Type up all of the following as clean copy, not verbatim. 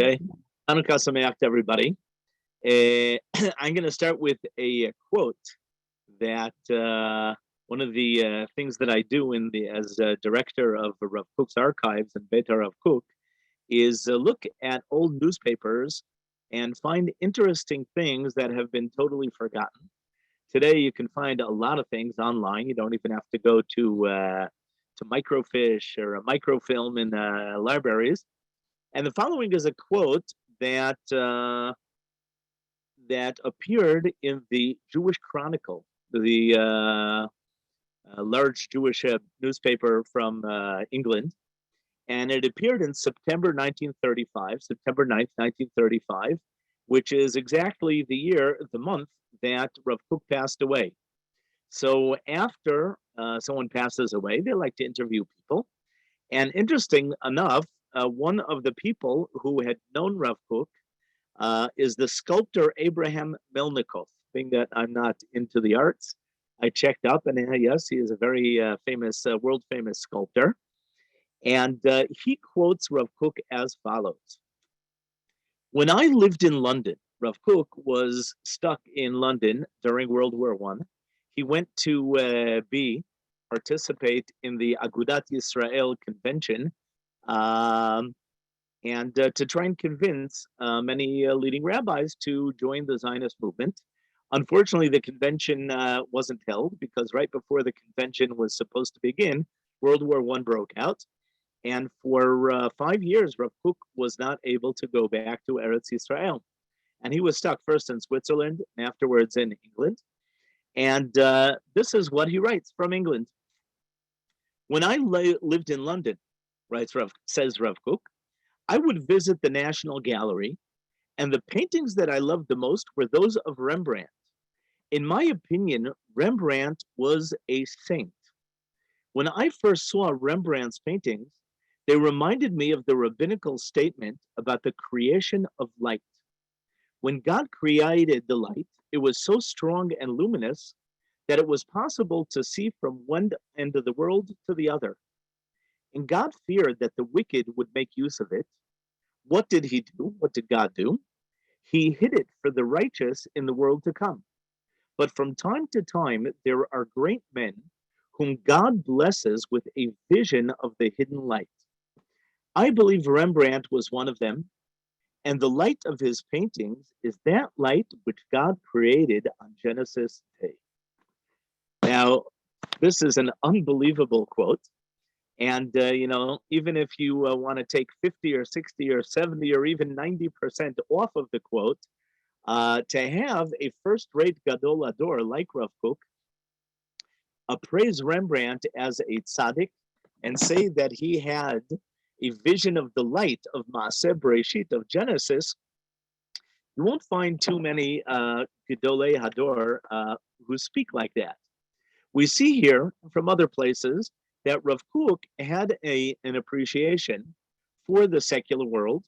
Okay. Hanukkah Sameach to everybody. I'm going to start with a quote that one of the things that I do as director of Rav Kook's archives and Beit Rav Kook is look at old newspapers and find interesting things that have been totally forgotten. Today, you can find a lot of things online. You don't even have to go to microfiche or a microfilm in libraries. And the following is a quote that that appeared in the Jewish Chronicle, the large Jewish newspaper from England, and it appeared in September 1935, September 9th, 1935, which is exactly the month that Rav Kook passed away. So after someone passes away, they like to interview people. And interesting enough, one of the people who had known Rav Kook is the sculptor Abraham Melnikov. Being that I'm not into the arts, I checked up, and yes, he is a very famous, world famous sculptor. And he quotes Rav Kook as follows. When I lived in London, Rav Kook was stuck in London during World War I. He went to participate in the Agudat Yisrael convention and to try and convince many leading rabbis to join the Zionist movement. Unfortunately, the convention wasn't held because right before the convention was supposed to begin, World War I broke out. And for 5 years, Rav Kook was not able to go back to Eretz Yisrael. And he was stuck first in Switzerland and afterwards in England. And this is what he writes from England. When I lived in London, says Rav Kook, I would visit the National Gallery, and the paintings that I loved the most were those of Rembrandt. In my opinion, Rembrandt was a saint. When I first saw Rembrandt's paintings, they reminded me of the rabbinical statement about the creation of light. When God created the light, it was so strong and luminous that it was possible to see from one end of the world to the other. And God feared that the wicked would make use of it. What did he do? What did God do? He hid it for the righteous in the world to come. But from time to time, there are great men whom God blesses with a vision of the hidden light. I believe Rembrandt was one of them, and the light of his paintings is that light which God created on Genesis Day. Now, this is an unbelievable quote. And, even if you want to take 50 or 60 or 70 or even 90% off of the quote, to have a first-rate Gadol Ador like Rav Kook appraise Rembrandt as a tzaddik and say that he had a vision of the light of Maaseh Bereshit, of Genesis, you won't find too many Gedolei Hador who speak like that. We see here from other places that Rav Kook had an appreciation for the secular world,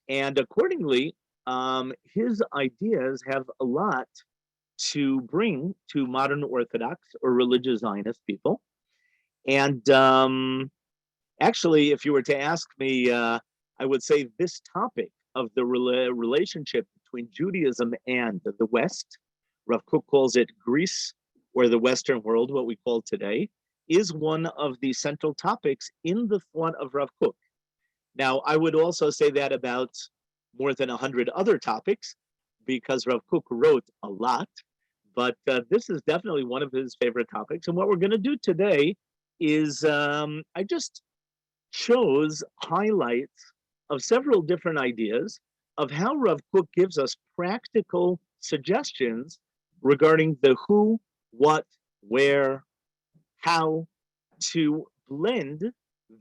and accordingly, his ideas have a lot to bring to modern Orthodox or religious Zionist people. And actually, if you were to ask me, I would say this topic of the relationship between Judaism and the West, Rav Kook calls it Greece or the Western world, what we call today, is one of the central topics in the thought of Rav Kook. Now, I would also say that about more than 100 other topics, because Rav Kook wrote a lot, but this is definitely one of his favorite topics. And what we're going to do today is I just chose highlights of several different ideas of how Rav Kook gives us practical suggestions regarding the who, what, where, how to blend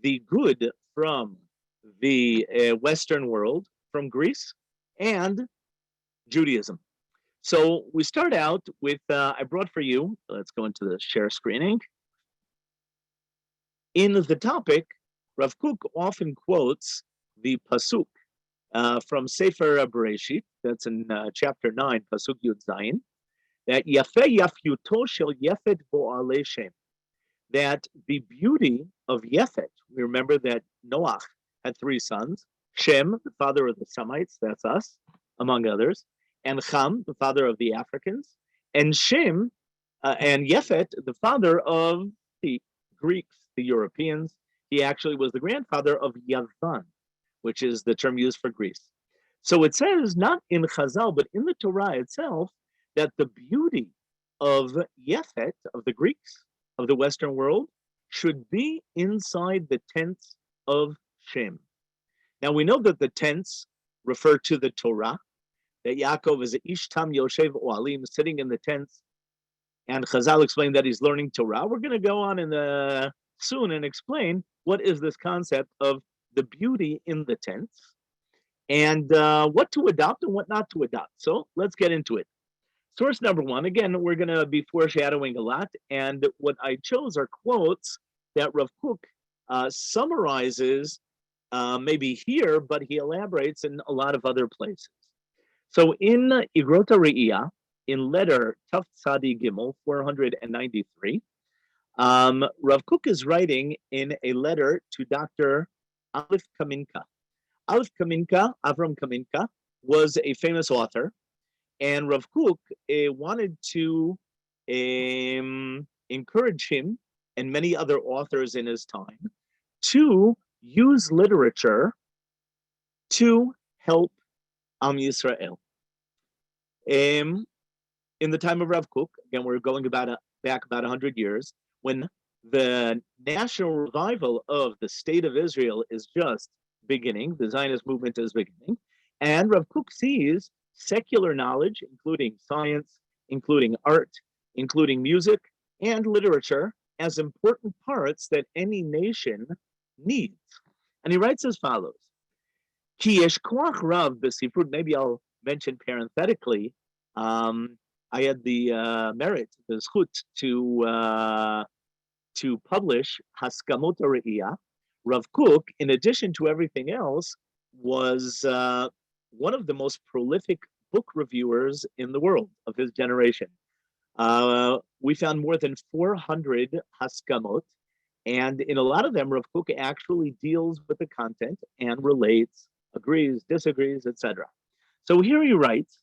the good from the Western world, from Greece, and Judaism. So we start out with, I brought for you, let's go into the share screening. In the topic, Rav Kook often quotes the pasuk from Sefer Bereshit, that's in chapter 9, pasuk Yud Zayin, that Yafeh Yafyuto Shel Yefet Bo'alei Shem, that the beauty of Yefet, we remember that Noach had 3 sons, Shem, the father of the Semites, that's us, among others, and Ham, the father of the Africans, and Shem and Yefet, the father of the Greeks, the Europeans. He actually was the grandfather of Yavan, which is the term used for Greece. So it says, not in Chazal, but in the Torah itself, that the beauty of Yefet, of the Greeks, of the Western world, should be inside the tents of Shem. Now we know that the tents refer to the Torah, that Yaakov is Ishtam Yoshev Oalim, sitting in the tents, and Chazal explained that he's learning Torah. We're going to go on soon and explain what is this concept of the beauty in the tents, and what to adopt and what not to adopt. So let's get into it. Source number one, again, we're going to be foreshadowing a lot, and what I chose are quotes that Rav Kook summarizes maybe here, but he elaborates in a lot of other places. So in Igrota Re'iyah, in letter Taf Tzadi Gimel 493, Rav Kook is writing in a letter to Dr. Aleph Kaminka. Avram Kaminka, was a famous author, and Rav Kook wanted to encourage him and many other authors in his time to use literature to help Am Yisrael. In the time of Rav Kook, again, we're going back about 100 years, when the national revival of the state of Israel is just beginning, the Zionist movement is beginning, and Rav Kook sees secular knowledge, including science, including art, including music, and literature, as important parts that any nation needs. And he writes as follows: Ki yesh koach rav b'sifrut. Maybe I'll mention parenthetically, I had the merit, the zchut, to publish Haskamot Re'iyah. Rav Kook, in addition to everything else, was one of the most prolific book reviewers in the world of his generation. We found more than 400 Haskamot, and in a lot of them, Rav Kook actually deals with the content and relates, agrees, disagrees, etc. So here he writes,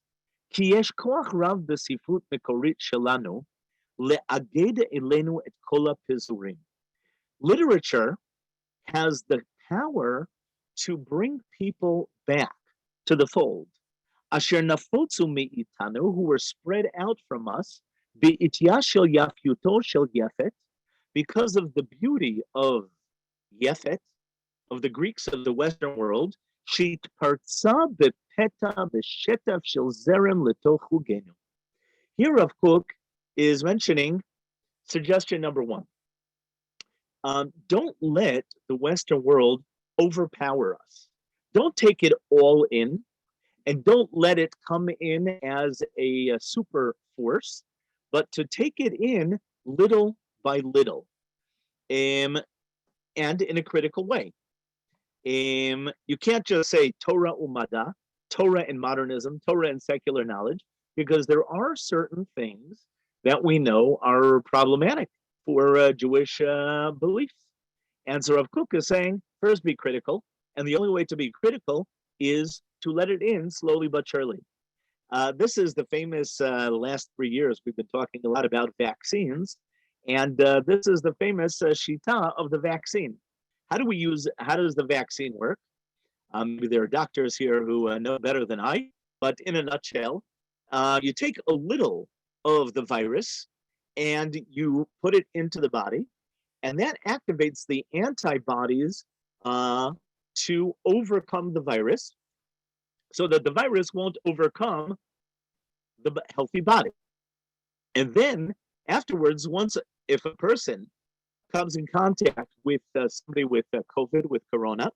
Ki yesh koach rav b'sifrut mekorit shelanu le'aged elenu et kol hapizurim. Literature has the power to bring people back to the fold. Asher nafotzu me'itanu, who were spread out from us, be'itya shel yafyuto shel Yefet, because of the beauty of Yefet, of the Greeks of the Western world, shitpartza bepeta b'shetaf shel zerem letoch hugenu. Here Rav Kook is mentioning suggestion number one. Don't let the Western world overpower us. Don't take it all in, and don't let it come in as a super force, but to take it in little by little, and in a critical way. You can't just say Torah umada, Torah and modernism, Torah and secular knowledge, because there are certain things that we know are problematic for Jewish beliefs. And so Rav Kook is saying, first be critical, and the only way to be critical is to let it in slowly but surely. This is the famous last 3 years, we've been talking a lot about vaccines, and this is the famous shita of the vaccine. How does the vaccine work? There are doctors here who know better than I, but in a nutshell, you take a little of the virus and you put it into the body, and that activates the antibodies to overcome the virus, so that the virus won't overcome the healthy body. And then afterwards, if a person comes in contact with somebody with COVID, with corona,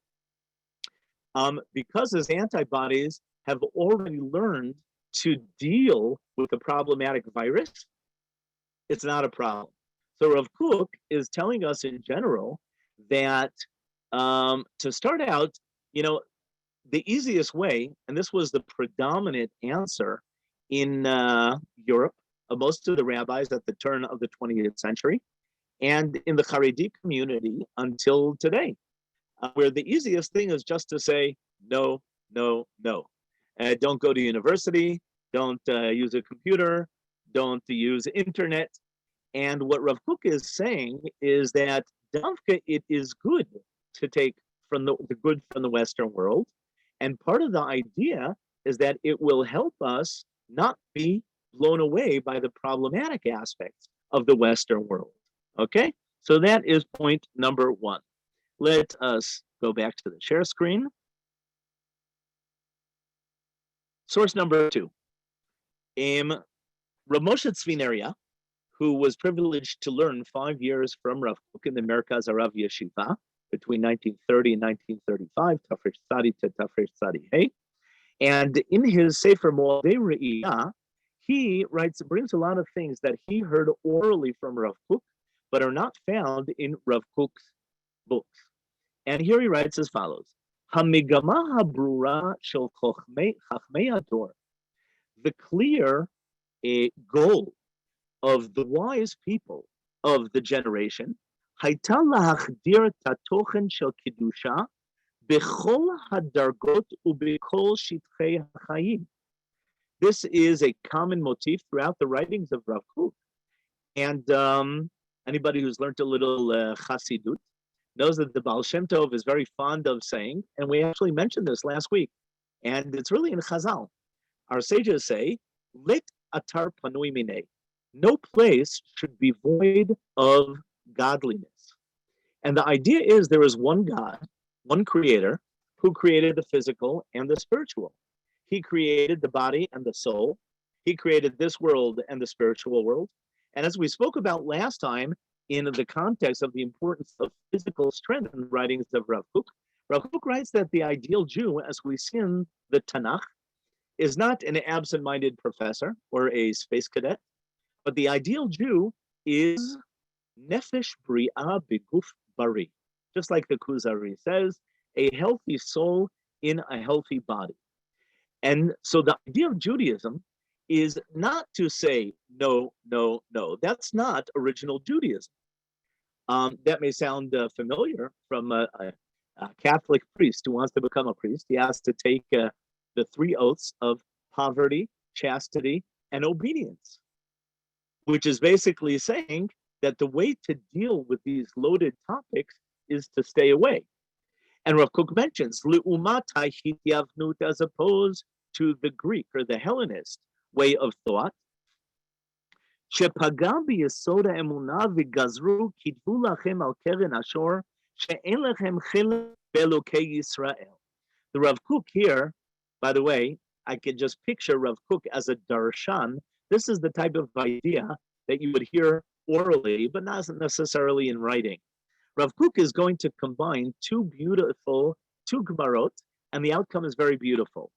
because his antibodies have already learned to deal with the problematic virus, it's not a problem. So Rav Kook is telling us in general that to start out, the easiest way, and this was the predominant answer in Europe, of most of the rabbis at the turn of the 20th century, and in the Haredi community until today, where the easiest thing is just to say, no, no, no. Don't go to university. Don't use a computer. Don't use internet. And what Rav Kook is saying is that Davka, it is good to take from the good from the Western world. And part of the idea is that it will help us not be blown away by the problematic aspects of the Western world. Okay? So that is point number one. Let us go back to the share screen. Source number two. Rav Moshe Tzvineria, who was privileged to learn 5 years from Rav Kook in the Merkaz Arav Yeshiva between 1930 and 1935, Tafresh Tzadi to Tafresh Tzadi Hey. And in his Sefer Mo'adei Re'iyah, he brings a lot of things that he heard orally from Rav Kook, but are not found in Rav Kook's books. And here he writes as follows: Hamigama habrura shel chachmei ador. The clear goal of the wise people of the generation, hayta lahachdir tatochen shel kedusha bechol hadargot ubechol shitchei hachayim. This is a common motif throughout the writings of Rav Kook. And anybody who's learned a little Chassidut knows that the Baal Shem Tov is very fond of saying, and we actually mentioned this last week, and it's really in Chazal. Our sages say, Lit atar panui minei. No place should be void of godliness. And the idea is there is one God, one creator, who created the physical and the spiritual. He created the body and the soul. He created this world and the spiritual world. And as we spoke about last time, in the context of the importance of physical strength in the writings of Rav Kook writes that the ideal Jew, as we see in the Tanakh, is not an absent-minded professor or a space cadet, but the ideal Jew is nefesh bri'ah beguf bari, just like the Kuzari says, a healthy soul in a healthy body. And so the idea of Judaism is not to say, no, no, no. That's not original Judaism. That may sound familiar from a Catholic priest who wants to become a priest. He has to take the 3 oaths of poverty, chastity, and obedience, which is basically saying that the way to deal with these loaded topics is to stay away. And Rav Kook mentions Le'umat ha'hityavnut, as opposed to the Greek or the Hellenist way of thought. שפגע ביסוד האמונה וגזרו כתבו לכם על קרן השור שאין לכם חלק באלוקי ישראל. The Rav Kook here, by the way, I can just picture Rav Kook as a darshan. This is the type of idea that you would hear orally, but not necessarily in writing. Rav Kook is going to combine two Gemarot, and the outcome is very beautiful.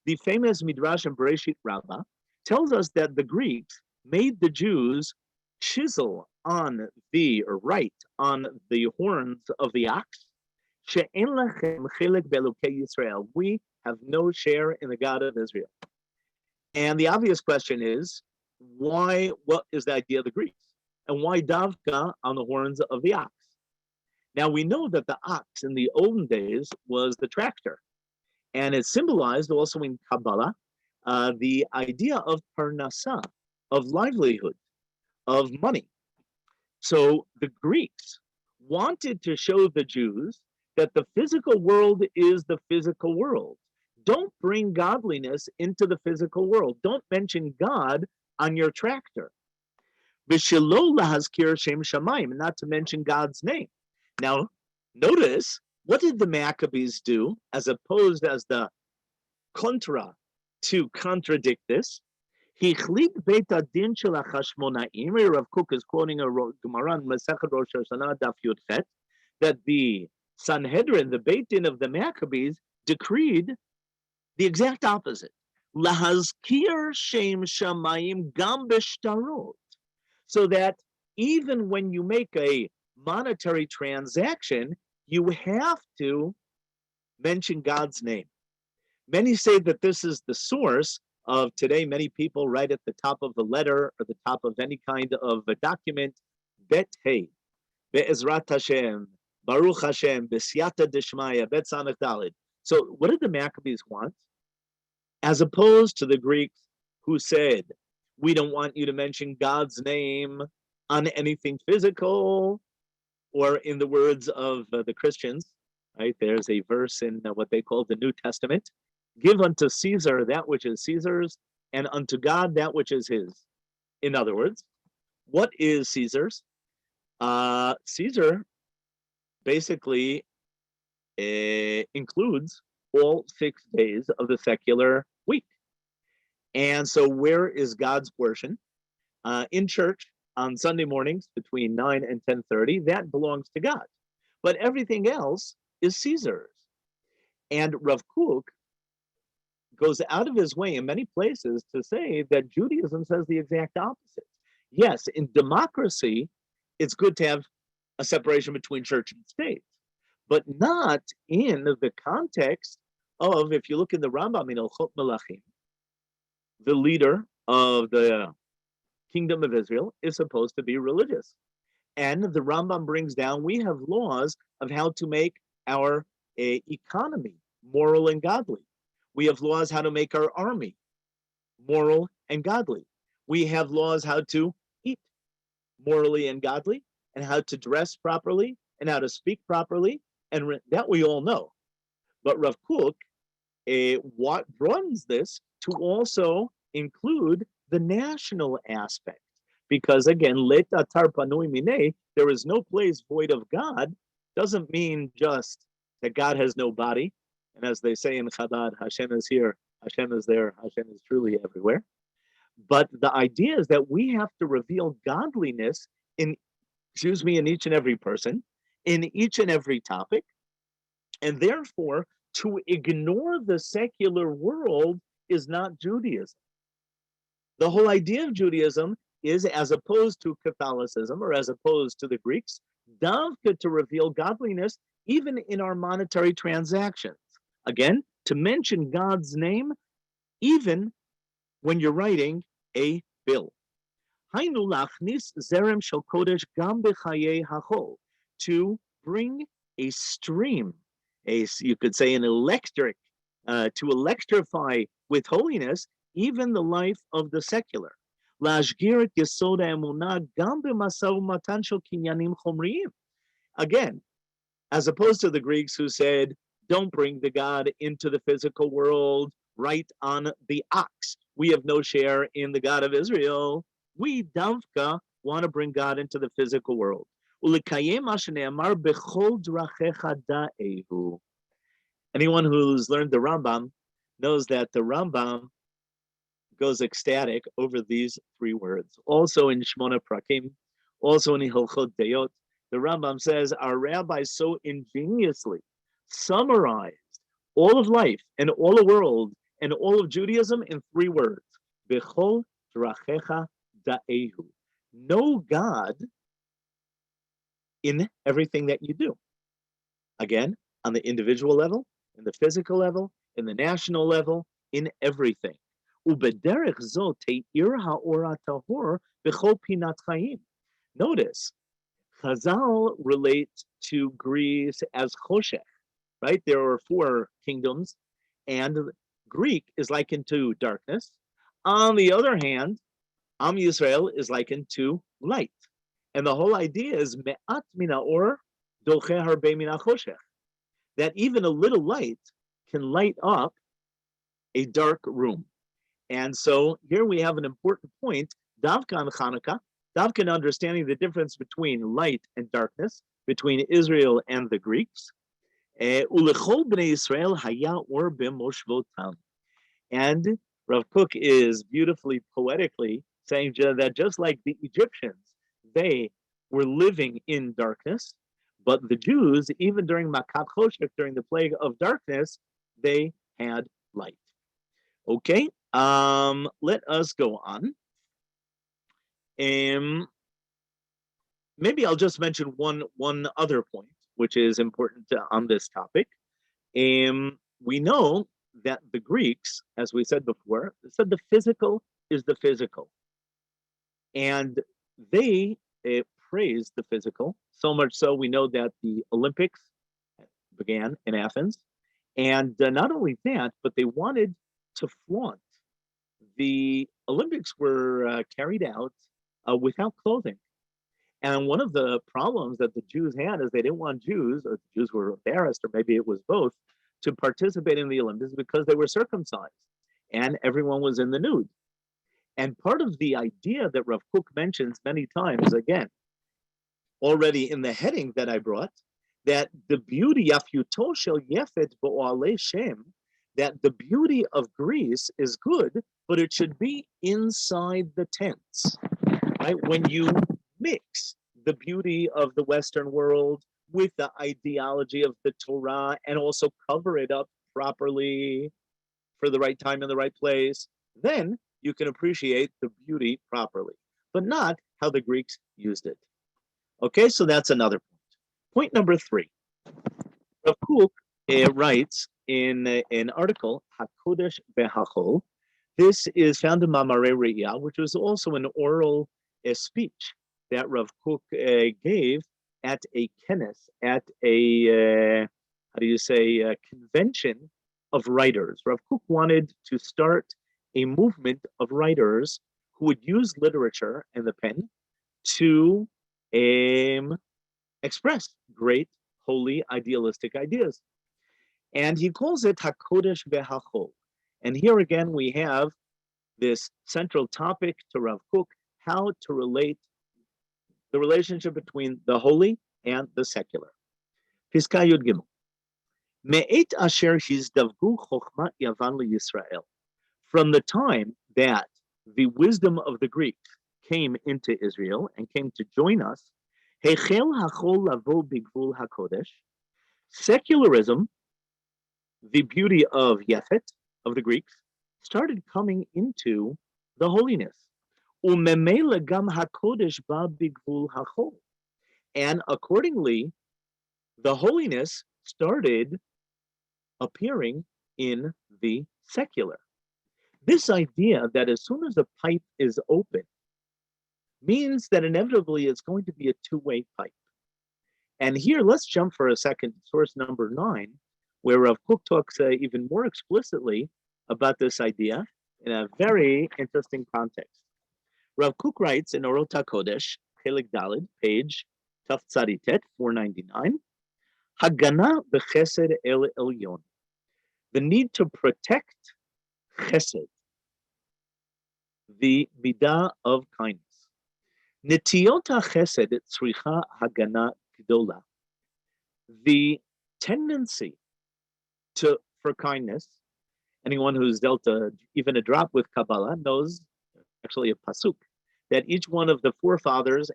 The famous Midrash and Bereshit Rabbah tells us that the Greeks made the Jews chisel on the, or write on the horns of the ox, she'en lachem chelek be'elokei Yisrael. We have no share in the God of Israel. And the obvious question is, why? What is the idea of the Greeks? And why davka on the horns of the ox? Now we know that the ox in the olden days was the tractor. And it symbolized also in Kabbalah the idea of parnasa, of livelihood, of money. So the Greeks wanted to show the Jews that the physical world is the physical world. Don't bring godliness into the physical world. Don't mention God on your tractor. V'shelo lahazkir shem shamayim, not to mention God's name. Now, notice, what did the Maccabees do as opposed as the contra to contradict this? Hichlik Beit Adin shel HaChashmonaim, Rav Kook is quoting a Gemara in Masechet Rosh Hashanah Daf Yud Chet, that the Sanhedrin, the Beit Din of the Maccabees, decreed the exact opposite. Lahazkir shem shamayim gam b'shtarot, so that even when you make a monetary transaction, you have to mention God's name. Many say that this is the source of today. Many people write at the top of a letter or the top of any kind of a document, Bet Hey, Be'ezrat Hashem, Baruch Hashem, B'siyata Dishmaya, Bet Samech Dalid. So what did the Maccabees want? As opposed to the Greeks who said, we don't want you to mention God's name on anything physical, or in the words of the Christians, right? There's a verse in what they call the New Testament: give unto Caesar that which is Caesar's, and unto God that which is his. In other words, what is Caesar's? Caesar basically includes all 6 days of the secular week. And so where is God's portion? In church on Sunday mornings between 9 and 10:30, that belongs to God. But everything else is Caesar's. And Rav Kook goes out of his way in many places to say that Judaism says the exact opposite. Yes, in democracy, it's good to have a separation between church and state, but not in the context of, if you look in the Rambam in Hilchot Melachim, the leader of the kingdom of Israel is supposed to be religious. And the Rambam brings down, we have laws of how to make our economy moral and godly. We have laws how to make our army moral and godly. We have laws how to eat morally and godly, and how to dress properly, and how to speak properly, and that we all know. But Rav Kook what runs this to also include the national aspect. Because again, let atar panui mine, there is no place void of God, doesn't mean just that God has no body. And as they say in Chabad, Hashem is here, Hashem is there, Hashem is truly everywhere. But the idea is that we have to reveal godliness in each and every person, in each and every topic. And therefore, to ignore the secular world is not Judaism. The whole idea of Judaism is, as opposed to Catholicism or as opposed to the Greeks, davka to reveal godliness even in our monetary transactions. Again, to mention God's name even when you're writing a bill. To bring a stream, you could say an electric, to electrify with holiness even the life of the secular. Again, as opposed to the Greeks who said, don't bring the God into the physical world, write on the ox. We have no share in the God of Israel. We, Davka, want to bring God into the physical world. Anyone who's learned the Rambam knows that the Rambam goes ecstatic over these 3 words. Also in Shmona Prakim, also in Hilchot Deyot, the Rambam says our rabbis so ingeniously summarized all of life and all the world and all of Judaism in 3 words. Bechol drachecha da'ehu. Know God in everything that you do. Again, on the individual level, in the physical level, in the national level, in everything. Ubederech zo te'ir ha'or tahor bechol pinat chayim. Notice, Chazal relates to Greece as choshech, right? There are 4 kingdoms, and Greek is likened to darkness. On the other hand, Am Yisrael is likened to light. And the whole idea is me'at mina or doche harbe mina choshech, that even a little light can light up a dark room. And so here we have an important point, Davka on Hanukkah, Davka in understanding the difference between light and darkness, between Israel and the Greeks. Ulechol bnei Yisrael haya or b'moshvotam. And Rav Kook is beautifully, poetically saying that just like the Egyptians, they were living in darkness, but the Jews, even during Makat Choshech, during the plague of darkness, they had light. Okay, let us go on. Maybe I'll just mention one other point, which is important on this topic. We know that the Greeks, as we said before, said the physical is the physical. And they praised the physical, so much so we know that the Olympics began in Athens, And not only that, but they wanted to flaunt. The Olympics were carried out without clothing. And one of the problems that the Jews had is they didn't want Jews, or the Jews were embarrassed, or maybe it was both, to participate in the Olympics because they were circumcised and everyone was in the nude. And part of the idea that Rav Kook mentions many times, again, already in the heading that I brought, that the beauty of Yutoshel Yefet Bo'ale Shem, that the beauty of Greece is good, but it should be inside the tents, right? When you mix the beauty of the Western world with the ideology of the Torah and also cover it up properly for the right time in the right place, then you can appreciate the beauty properly, but not how the Greeks used it. Okay, so that's another point. Point number 3. Rav Kook writes in an article, HaKodesh V'Hachol. This is found in Mamarei Re'iyah, which was also an oral speech that Rav Kook gave at a kenes, at a, convention of writers. Rav Kook wanted to start a movement of writers who would use literature and the pen to express great, holy, idealistic ideas. And he calls it HaKodesh V'Hachol. And here again, we have this central topic to Rav Kook, how to relate the relationship between the holy and the secular. Piska Yud Gimel. Me'et asher hizdavgu chokhmat Yavan Yisrael. From the time that the wisdom of the Greeks came into Israel and came to join us, Hechel hachol lavo bigvul hakodesh. Secularism, the beauty of Yefet, of the Greeks, started coming into the holiness. Umemela gam hakodesh ba bigvul hachol. And accordingly, the holiness started appearing in the secular. This idea that as soon as a pipe is open means that inevitably it's going to be a two-way pipe. And here, let's jump for a second to source number 9, where Rav Kook talks even more explicitly about this idea in a very interesting context. Rav Kook writes in Orot HaKodesh, Chelik Daled, page Taf Tzaditet, 499, Hagana b'chesed el elyon. The need to protect chesed, the midah of kindness. Nitiyot chesed tzricha hagana gdola. The tendency for kindness, anyone who's dealt even a drop with Kabbalah knows, actually a pasuk, that each one of the forefathers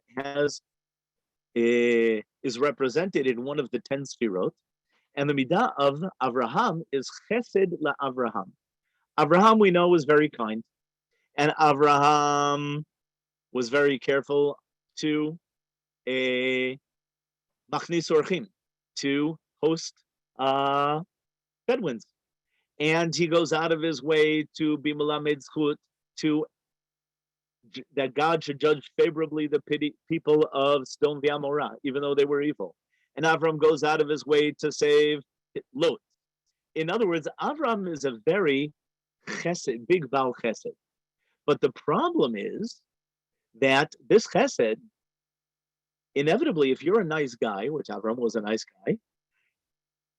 is represented in one of the 10 sfirot, and the midah of Avraham is chesed la'Avraham. Avraham, we know, was very kind, and Avraham was very careful to machnis orchim, to host Bedouins, and he goes out of his way to be melamed zchut, to that God should judge favorably the people of Sodom v'Amorah, even though they were evil. And Avram goes out of his way to save Lot. In other words, Avram is a very chesed, big Baal chesed. But the problem is that this chesed, inevitably, if you're a nice guy, which Avram was a nice guy,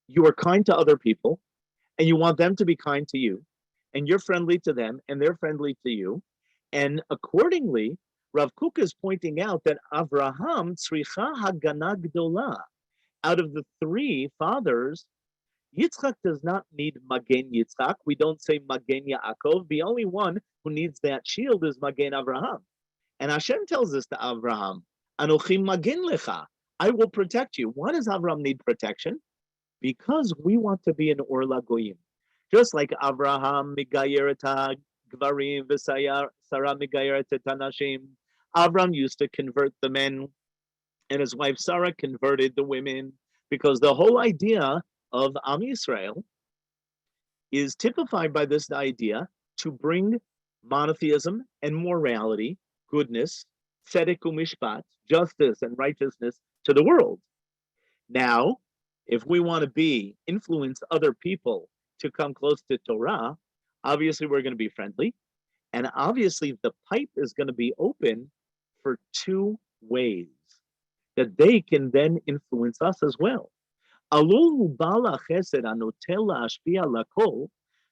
you are kind to other people, and you want them to be kind to you, and you're friendly to them, and they're friendly to you. And accordingly, Rav Kook is pointing out that Avraham tzricha hagana gdola. Out of the 3 fathers, Yitzchak does not need Magen Yitzchak. We don't say Magen Yaakov. The only one who needs that shield is Magen Avraham. And Hashem tells us to Avraham, Anochim Magen Lecha, I will protect you. Why does Avraham need protection? Because we want to be an Or LaGoyim. Just like Avraham Migayeret Gvarim v'Sarah Migayeret Tanashim. Avraham used to convert the men, and his wife Sarah converted the women, because the whole idea of Am Yisrael is typified by this idea to bring monotheism and morality, goodness, tzedek u'mishpat, justice and righteousness to the world. Now, If we want to influence other people to come close to Torah, obviously we're going to be friendly. And obviously the pipe is going to be open for two ways that they can then influence us as well.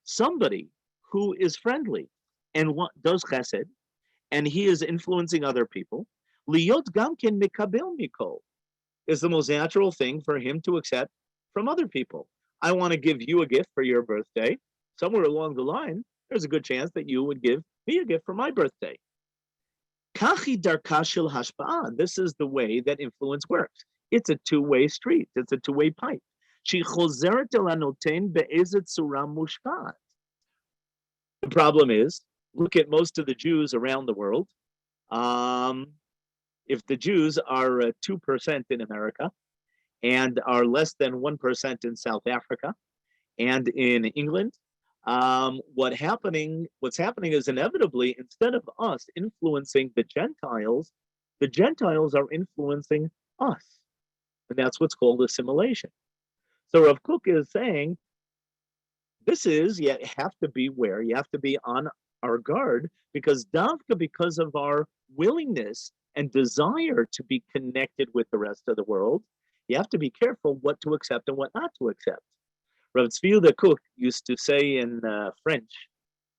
Somebody who is friendly and does chesed, and he is influencing other people, liyot gamken mikabel mikol, is the most natural thing for him to accept from other people. I want to give you a gift for your birthday. Somewhere along the line, there's a good chance that you would give me a gift for my birthday. Kachi darka shel hashpa'ah. This is the way that influence works. It's a two-way street. It's a two-way pipe. She chozeret el hanoten be'ezet tzura mushkat. The problem is, look at most of the Jews around the world. If the Jews are 2% in America and are less than 1% in South Africa and in England, what's happening is inevitably, instead of us influencing the Gentiles are influencing us. And that's what's called assimilation. So Rav Kook is saying, you have to beware, you have to be on our guard, because of our willingness and desire to be connected with the rest of the world, you have to be careful what to accept and what not to accept. Rav Tzvi Kook used to say in French,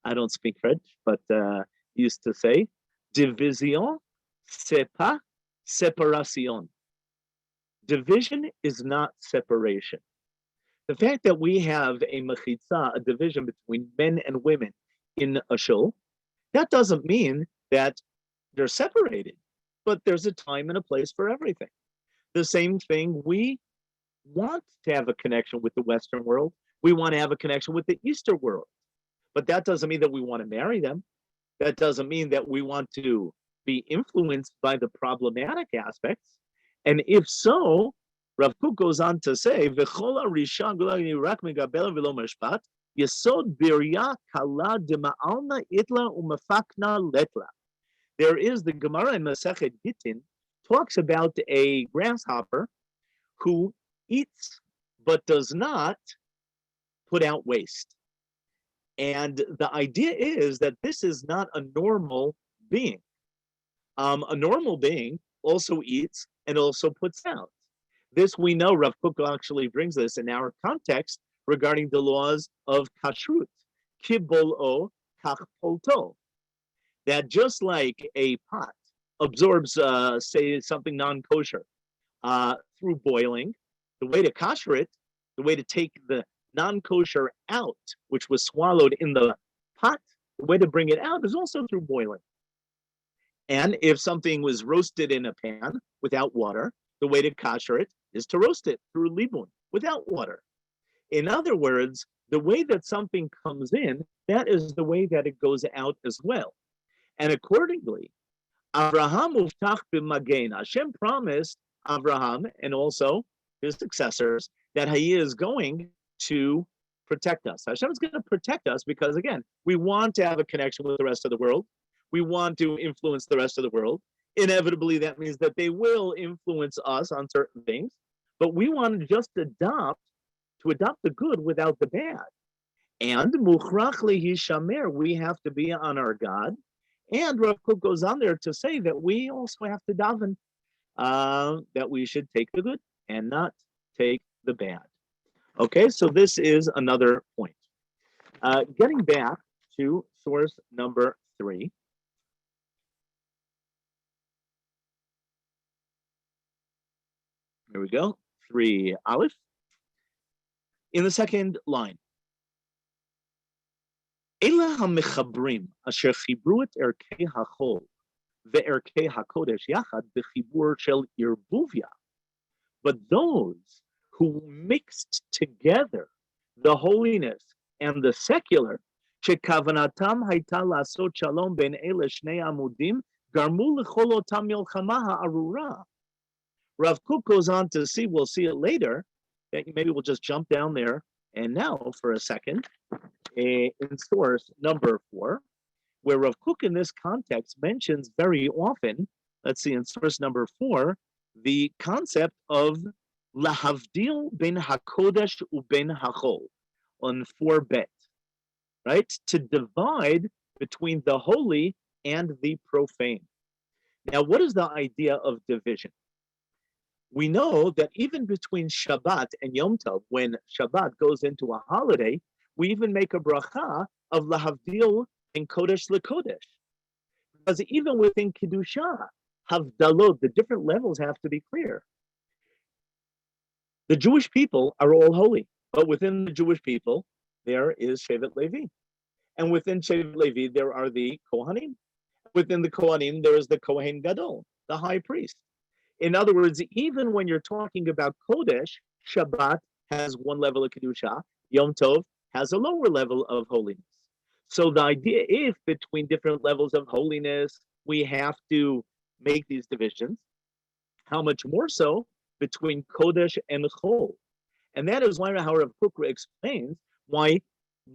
I don't speak French, but used to say, division, c'est pas séparation. Division is not separation. The fact that we have a mechitza, a division between men and women in a shul, that doesn't mean that they're separated, but there's a time and a place for everything. The same thing, we want to have a connection with the Western world. We want to have a connection with the Eastern world. But that doesn't mean that we want to marry them. That doesn't mean that we want to be influenced by the problematic aspects. And if so, Rav Kook goes on to say, "V'chol harisha rak megabel v'lo mashpat, yesod birya kala dema'alna itla umafakna letla." There is the Gemara in Masechet Gittin talks about a grasshopper who eats but does not put out waste. And the idea is that this is not a normal being. A normal being also eats and also puts out. This we know, Rav Kook actually brings this in our context regarding the laws of kashrut, kibol-o, kach-polto, that just like a pot absorbs, say, something non-kosher through boiling, the way to kosher it, the way to take the non-kosher out, which was swallowed in the pot, the way to bring it out is also through boiling. And if something was roasted in a pan without water, the way to kosher it is to roast it through libun, without water. In other words, the way that something comes in, that is the way that it goes out as well. And accordingly, Abraham uftach b'magen. Hashem promised Abraham and also his successors that he is going to protect us. Hashem is going to protect us because, again, we want to have a connection with the rest of the world. We want to influence the rest of the world. Inevitably, that means that they will influence us on certain things, but we want to just adopt the good without the bad. And mukhrach lehishamer, we have to be on our God. And Rav Kook goes on there to say that we also have to daven, that we should take the good and not take the bad. Okay, so this is another point. Getting back to source number 3. Here we go, 3 Aleph. In the second line, Ela hamechabrim asher chibru et erkei hachol ve'erkei hakodesh yachad b'chibur shel irbuvia. But those who mixed together the holiness and the secular, shekavanatam hayta lasot shalom ben ele shnei amudim, garmu lechol otam milchama ha'arura. Rav Kook goes on to see, we'll see it later, maybe we'll just jump down there and now for a second, in source number 4, where Rav Kook in this context mentions very often, let's see, in source number 4, the concept of Lahavdil ben hakodesh uben hachol on 4bet, right? To divide between the holy and the profane. Now, what is the idea of division? We know that even between Shabbat and Yom Tov, when Shabbat goes into a holiday, we even make a bracha of lahavdil and kodesh lekodesh. Because even within Kedusha, havdalot, the different levels have to be clear. The Jewish people are all holy, but within the Jewish people, there is Shevet Levi. And within Shevet Levi, there are the Kohanim. Within the Kohanim, there is the Kohen Gadol, the high priest. In other words, even when you're talking about Kodesh, Shabbat has one level of Kedusha, Yom Tov has a lower level of holiness. So the idea, if between different levels of holiness, we have to make these divisions, how much more so between Kodesh and Chol. And that is why how Rav Kook explains why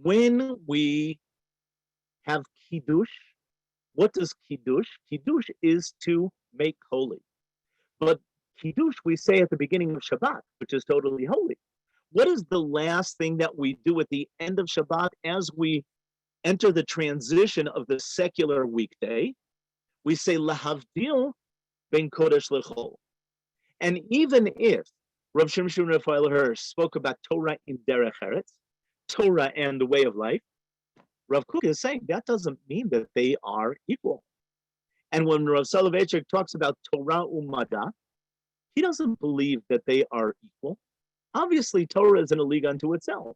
when we have Kiddush, what does Kiddush? Kiddush is to make holy. But Kiddush we say at the beginning of Shabbat, which is totally holy. What is the last thing that we do at the end of Shabbat as we enter the transition of the secular weekday? We say Lahavdil ben Kodesh lechol. And even if Rav Shimshon Raphael Hirsch spoke about Torah in Derech Eretz, Torah and the way of life, Rav Kook is saying that doesn't mean that they are equal. And when Rav Soloveitchik talks about Torah umada, he doesn't believe that they are equal. Obviously, Torah is in a league unto itself.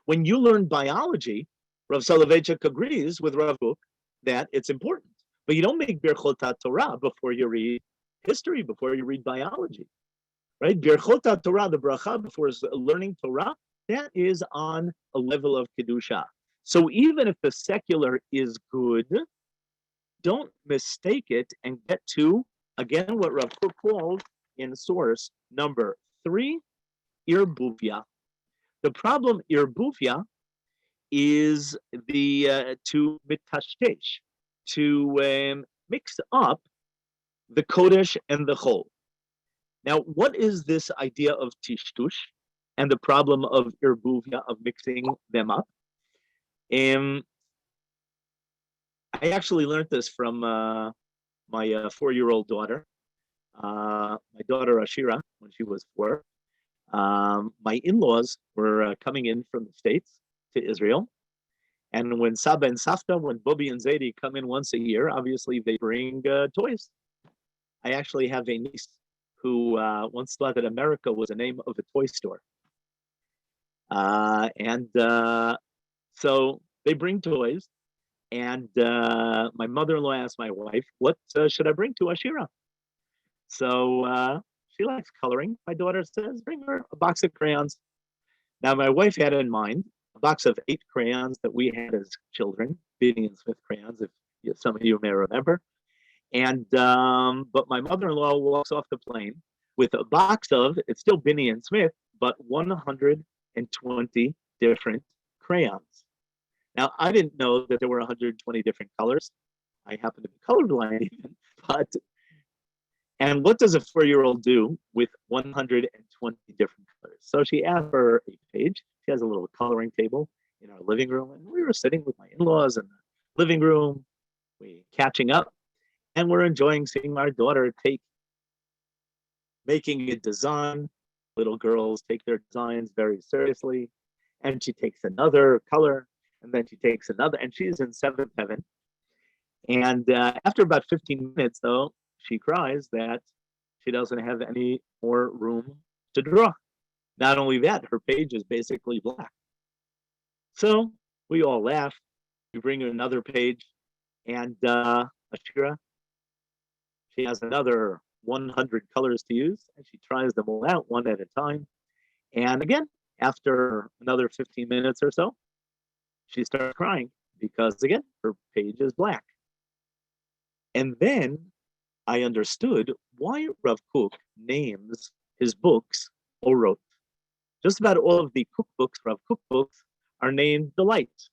When you learn biology, Rav Soloveitchik agrees with Rav Kook that it's important. But you don't make Birchot Torah before you read history, before you read biology, right? Birchot Torah, the bracha before learning Torah, that is on a level of Kedusha. So even if the secular is good, don't mistake it and get to, again, what Rav Kook called in source number 3, irbuvia. The problem irbuvia is the to mitashtesh, to mix up the Kodesh and the Chol. Now, what is this idea of tishtush and the problem of irbuvia, of mixing them up? I actually learned this from my 4-year-old daughter. My daughter Ashira, when she was 4. My in-laws were coming in from the States to Israel. And when Saba and Safta, when Bobby and Zaidi come in once a year, obviously they bring toys. I actually have a niece who once thought that America was the name of a toy store. So they bring toys. And my mother-in-law asked my wife, what should I bring to Ashira? So she likes coloring. My daughter says, bring her a box of crayons. Now, my wife had in mind a box of 8 crayons that we had as children, Beatty and Smith crayons, if some of you may remember. And but my mother-in-law walks off the plane with a box of, it's still Binney and Smith, but 120 different crayons. Now, I didn't know that there were 120 different colors. I happen to be colorblind even, and what does a 4-year-old do with 120 different colors? So she asked for a page. She has a little coloring table in our living room, and we were sitting with my in-laws in the living room, we catching up, and we're enjoying seeing our daughter making a design. Little girls take their designs very seriously, and she takes another color, and then she takes another, and she's in 7th heaven. And after about 15 minutes, though, she cries that she doesn't have any more room to draw. Not only that, her page is basically black. So we all laugh. We bring her another page, and Ashira, she has another 100 colors to use, and she tries them all out one at a time. And again, after another 15 minutes or so, she starts crying because, again, her page is black. And then I understood why Rav Kook names his books Orot. Just about all of the Kook books, Rav Kook books, are named the lights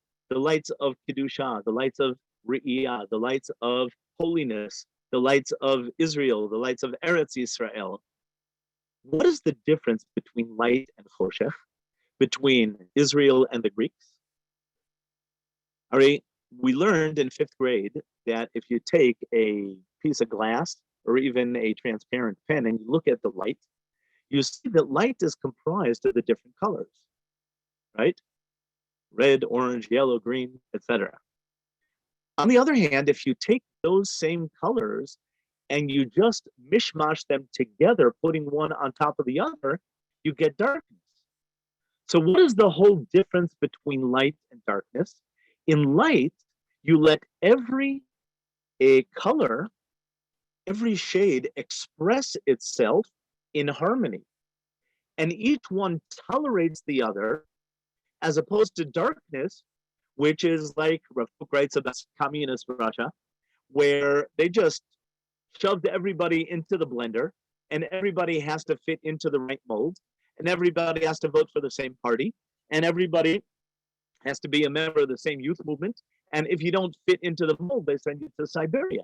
of Kedusha, the lights of Re'iyah, the lights of holiness, the lights of Israel, the lights of Eretz Yisrael. What is the difference between light and choshech, between Israel and the Greeks? All right, we learned in fifth grade that if you take a piece of glass or even a transparent pen and you look at the light, you see that light is comprised of the different colors, right? Red, orange, yellow, green, etc. On the other hand, if you take those same colors and you just mishmash them together, putting one on top of the other, you get darkness. So what is the whole difference between light and darkness? In light, you let every color, every shade express itself in harmony. And each one tolerates the other, as opposed to darkness, which is like Rav Kook writes about communist Russia, where they just shoved everybody into the blender and everybody has to fit into the right mold and everybody has to vote for the same party and everybody has to be a member of the same youth movement. And if you don't fit into the mold, they send you to Siberia.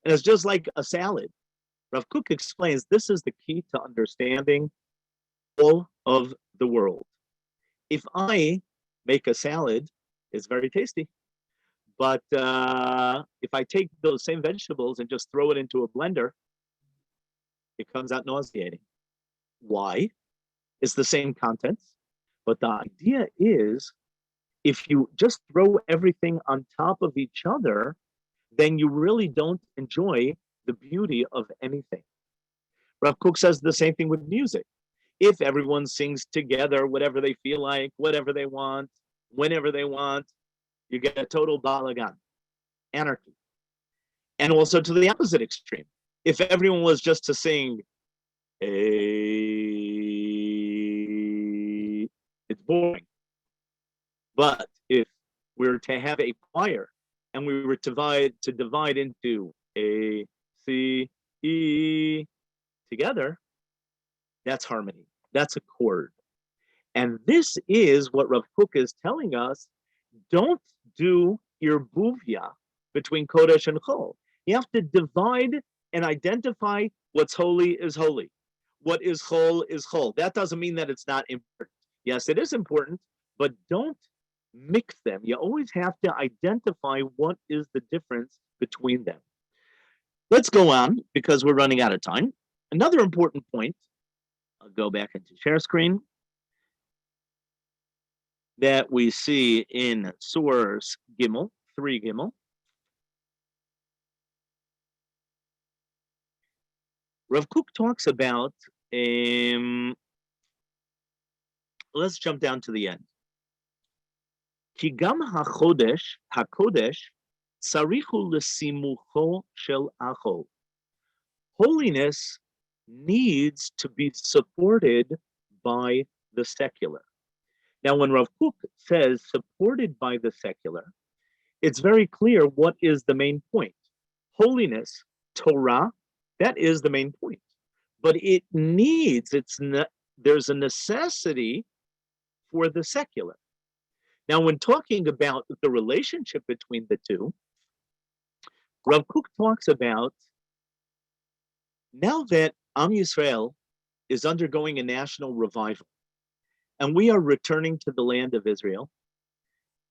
And it's just like a salad. Rav Kook explains this is the key to understanding all of the world. If I make a salad, it's very tasty. But if I take those same vegetables and just throw it into a blender, it comes out nauseating. Why? It's the same contents. But the idea is if you just throw everything on top of each other, then you really don't enjoy the beauty of anything. Rav Kook says the same thing with music. If everyone sings together, whatever they feel like, whatever they want, whenever they want, you get a total balagan, anarchy. And also to the opposite extreme. If everyone was just to sing, it's boring. But if we were to have a choir and we were to divide into A, C, E together, that's harmony. That's a chord. And this is what Rav Kook is telling us. Don't do irbuvia between Kodesh and Chol. You have to divide and identify what's holy is holy. What is Chol is Chol. That doesn't mean that it's not important. Yes, it is important, but don't mix them. You always have to identify what is the difference between them. Let's go on because we're running out of time. Another important point, I'll go back into share screen, that we see in source Gimel, 3 Gimel. Rav Kook talks about, let's jump down to the end. Ki gam hakodesh tzarichu lesimucho shel achol. Holiness needs to be supported by the secular. Now, when Rav Kook says supported by the secular, it's very clear what is the main point. Holiness, Torah, that is the main point. But it needs, there's a necessity for the secular. Now, when talking about the relationship between the two, Rav Kook talks about now that Am Yisrael is undergoing a national revival, and we are returning to the land of Israel.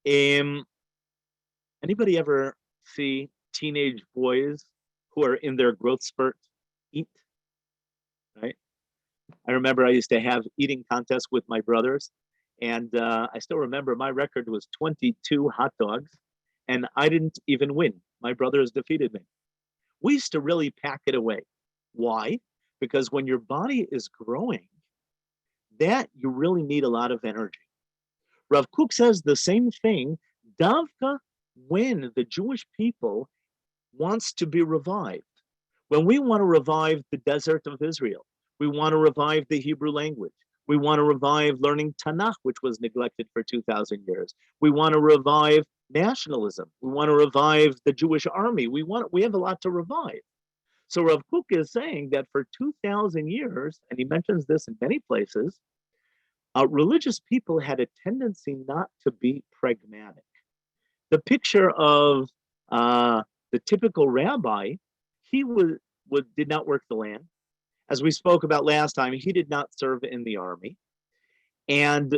Anybody ever see teenage boys who are in their growth spurt eat? Right? I remember I used to have eating contests with my brothers, and I still remember my record was 22 hot dogs, and I didn't even win. My brothers defeated me. We used to really pack it away. Why? Because when your body is growing, that you really need a lot of energy. Rav Kook says the same thing, Davka, when the Jewish people wants to be revived. When we want to revive the desert of Israel, we want to revive the Hebrew language. We want to revive learning Tanakh, which was neglected for 2,000 years. We want to revive nationalism. We want to revive the Jewish army. We have a lot to revive. So Rav Kook is saying that for 2,000 years, and he mentions this in many places, religious people had a tendency not to be pragmatic. The picture of the typical rabbi, he did not work the land, As we spoke about last time, he did not serve in the army. And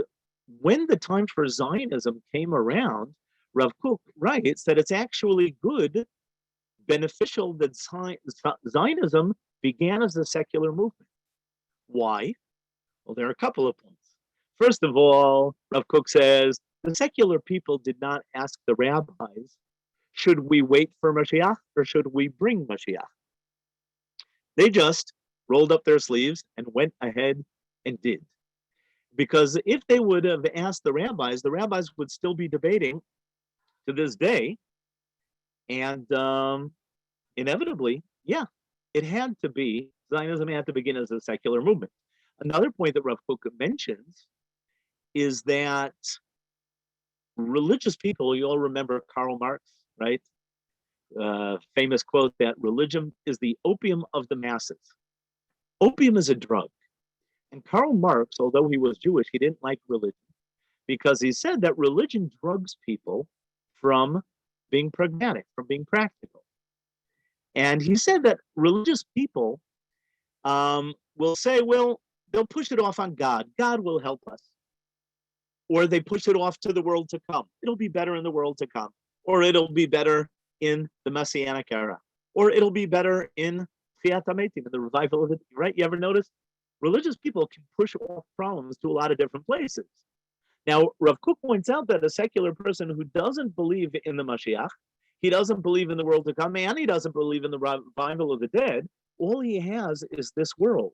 when the time for Zionism came around, Rav Kook writes that it's actually good, beneficial that Zionism began as a secular movement. Why? Well, there are a couple of points. First of all, Rav Kook says the secular people did not ask the rabbis, should we wait for Mashiach or should we bring Mashiach? They just rolled up their sleeves and went ahead and did. Because if they would have asked the rabbis would still be debating to this day. And inevitably, yeah, Zionism had to begin as a secular movement. Another point that Rav Kook mentions is that religious people, you all remember Karl Marx, right? Famous quote that religion is the opium of the masses. Opium is a drug. And Karl Marx, although he was Jewish, he didn't like religion because he said that religion drugs people from being pragmatic, from being practical. And he said that religious people will say, well, they'll push it off on God. God will help us. Or they push it off to the world to come. It'll be better in the world to come. Or it'll be better in the Messianic era. Or it'll be better in Chwat, in the revival of it, right? You ever notice? Religious people can push off problems to a lot of different places. Now, Rav Kook points out that a secular person who doesn't believe in the Mashiach, he doesn't believe in the world to come, and he doesn't believe in the revival of the dead, all he has is this world.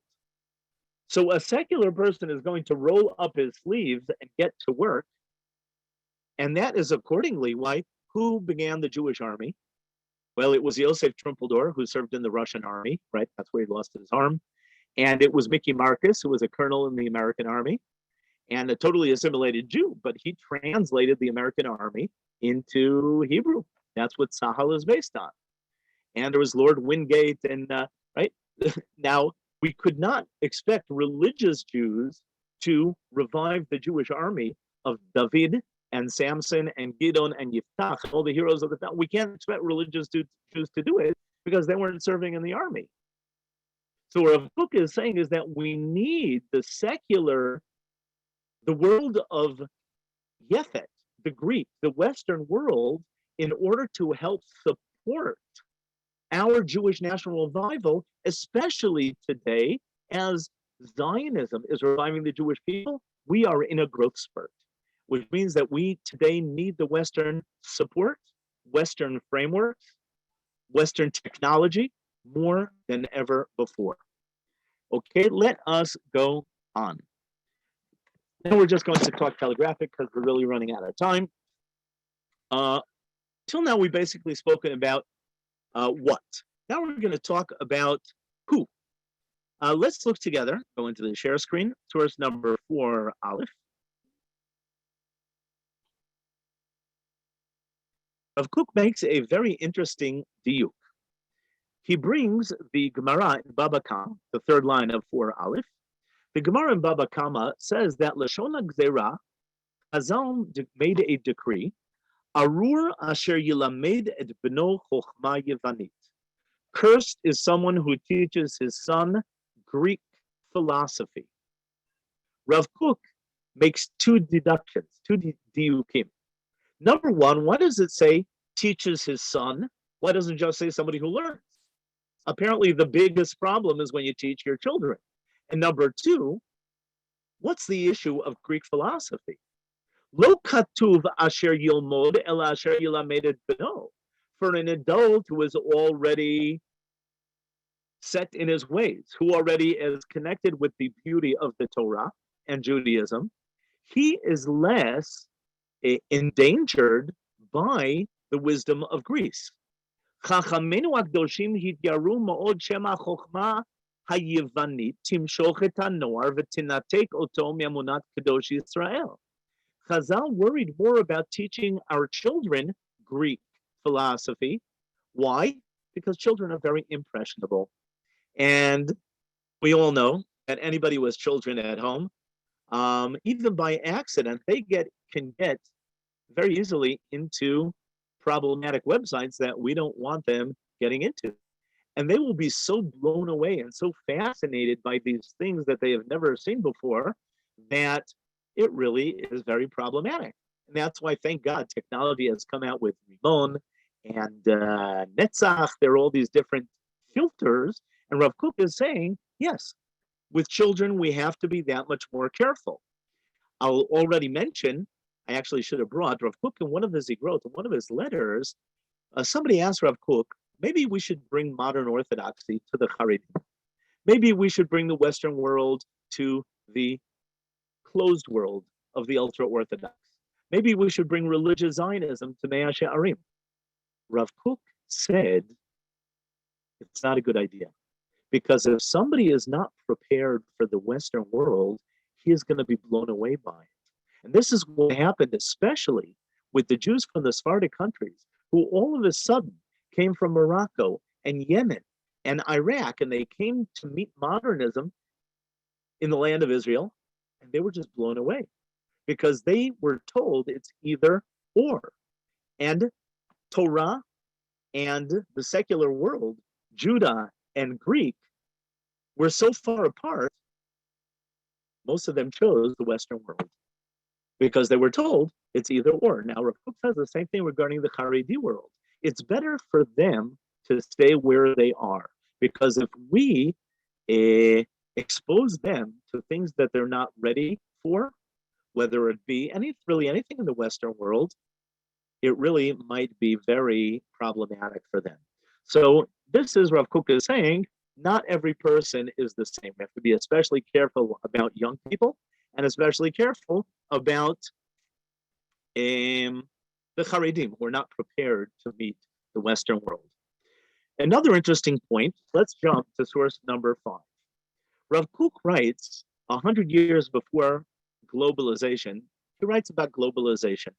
So a secular person is going to roll up his sleeves and get to work. And that is accordingly why, who began the Jewish army? Well, it was Yosef Trumpeldor, who served in the Russian army, right? That's where he lost his arm. And it was Mickey Marcus, who was a colonel in the American army and a totally assimilated Jew, but he translated the American army into Hebrew. That's what Sahal is based on. And there was Lord Wingate, and right now we could not expect religious Jews to revive the Jewish army of David and Samson and Gideon and Yiftach, all the heroes of the time. We can't expect religious Jews to do it because they weren't serving in the army. So what Rav Kook is saying is that we need the world of Yefet, the Greek, the Western world, in order to help support our Jewish national revival, especially today, as Zionism is reviving the Jewish people. We are in a growth spurt, which means that we today need the Western support, Western frameworks, Western technology more than ever before. Okay, let us go on. Now we're just going to talk telegraphic because we're really running out of time. Till now, we've basically spoken about what. Now we're going to talk about who. Let's look together, go into the share screen, source number 4, Aleph. Rav Kook makes a very interesting diuk. He brings the Gemara in Baba Kama, the third line of 4 Aleph. The Gemara in Baba Kama says that Lashon HaGzera, Chazal made a decree, Arur asher yilamed et beno chochma yevanit. Cursed is someone who teaches his son Greek philosophy. Rav Kook makes two deductions, two diukim. Number one, why does it say teaches his son? Why doesn't it just say somebody who learns? Apparently, the biggest problem is when you teach your children. And number two, what's the issue of Greek philosophy? Lo katuv asher yilmod el asher yilamed et beno. For an adult who is already set in his ways, who already is connected with the beauty of the Torah and Judaism, he is less endangered by the wisdom of Greece. Chachamenu הקדושים התייראו מאוד שמא החוכמה היוונית תמשוך את הנוער ותנתק אותו מאמונת קדוש ישראל. Chazal worried more about teaching our children Greek philosophy. Why? Because children are very impressionable. And we all know that anybody who has children at home, even by accident, they can get very easily into problematic websites that we don't want them getting into. And they will be so blown away and so fascinated by these things that they have never seen before that it really is very problematic. And that's why, thank God, technology has come out with Rimon and Netzach. There are all these different filters. And Rav Kook is saying, yes, with children, we have to be that much more careful. I'll already mention, I actually should have brought Rav Kook in one of his Zigrot, in one of his letters. Somebody asked Rav Kook, maybe we should bring modern orthodoxy to the Haredim. Maybe we should bring the Western world to the closed world of the ultra-Orthodox. Maybe we should bring religious Zionism to Mea She'arim. Rav Kook said, it's not a good idea. Because if somebody is not prepared for the Western world, he is going to be blown away by it. And this is what happened, especially with the Jews from the Sephardic countries, who all of a sudden came from Morocco and Yemen and Iraq, and they came to meet modernism in the land of Israel, and they were just blown away because they were told it's either or. And Torah and the secular world, Judah and Greek, were so far apart, most of them chose the Western world because they were told it's either or. Now, Rav Kook says the same thing regarding the Haredi world. It's better for them to stay where they are, because if we expose them to things that they're not ready for, whether it be anything in the Western world, it really might be very problematic for them. So this is Rav Kook is saying, not every person is the same. We have to be especially careful about young people and especially careful about the Haredim who are not prepared to meet the Western world. Another interesting point, let's jump to source number 5. Rav Kook writes 100 years before globalization, he writes about globalization.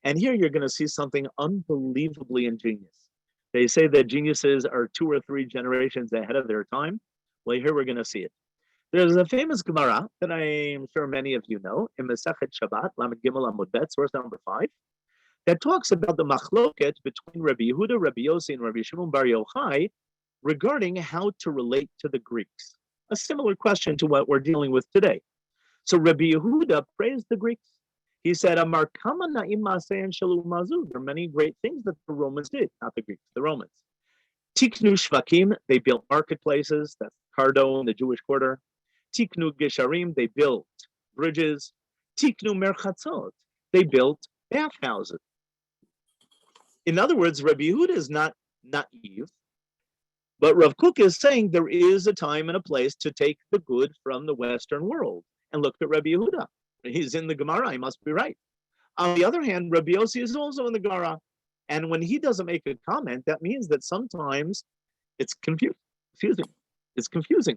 And here you're going to see something unbelievably ingenious. They say that geniuses are 2 or 3 generations ahead of their time. Well, here we're going to see it. There's a famous Gemara that I'm sure many of you know in Masechet Shabbat, Lamed Gimel Amud Bet, source number 5, that talks about the machloket between Rabbi Yehuda, Rabbi Yossi, and Rabbi Shimon Bar Yochai regarding how to relate to the Greeks. A similar question to what we're dealing with today. So Rabbi Yehuda praised the Greeks. He said, Amar kama na'im ma'asein shalu mazu. There are many great things that the Romans did, not the Greeks, the Romans. Tiknu shvakim, they built marketplaces, that's Cardo in the Jewish quarter. Tiknu gesharim, they built bridges. Tiknu merchatzot, they built bathhouses. In other words, Rabbi Yehuda is not naive, but Rav Kook is saying there is a time and a place to take the good from the Western world. And look at Rabbi Yehuda. He's in the Gemara, he must be right. On the other hand, Rabbi Yossi is also in the Gemara. And when he doesn't make a comment, that means that sometimes it's confusing. It's confusing.